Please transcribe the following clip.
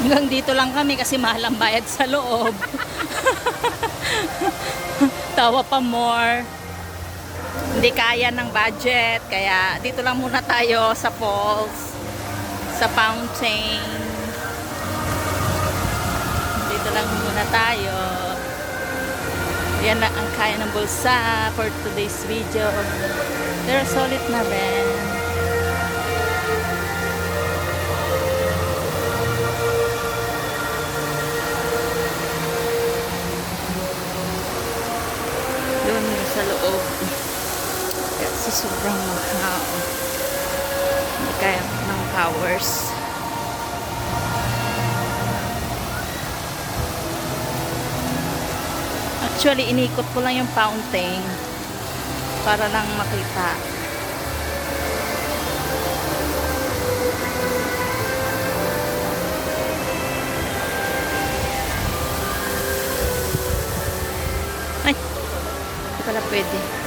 Hanggang dito lang kami kasi mahal ang bayad sa loob. Tawa pa more. Hindi kaya ng budget. Kaya dito lang muna tayo sa falls. Sa fountain. Dito lang muna tayo. Yan lang ang kaya ng bulsa for today's video. They're solid na rin. Doon sa loob. Kasi sobrang mahal. Hindi kaya ng powers. Actually, inikot ko lang yung fountain para lang makita. Ay, hindi pala pwede.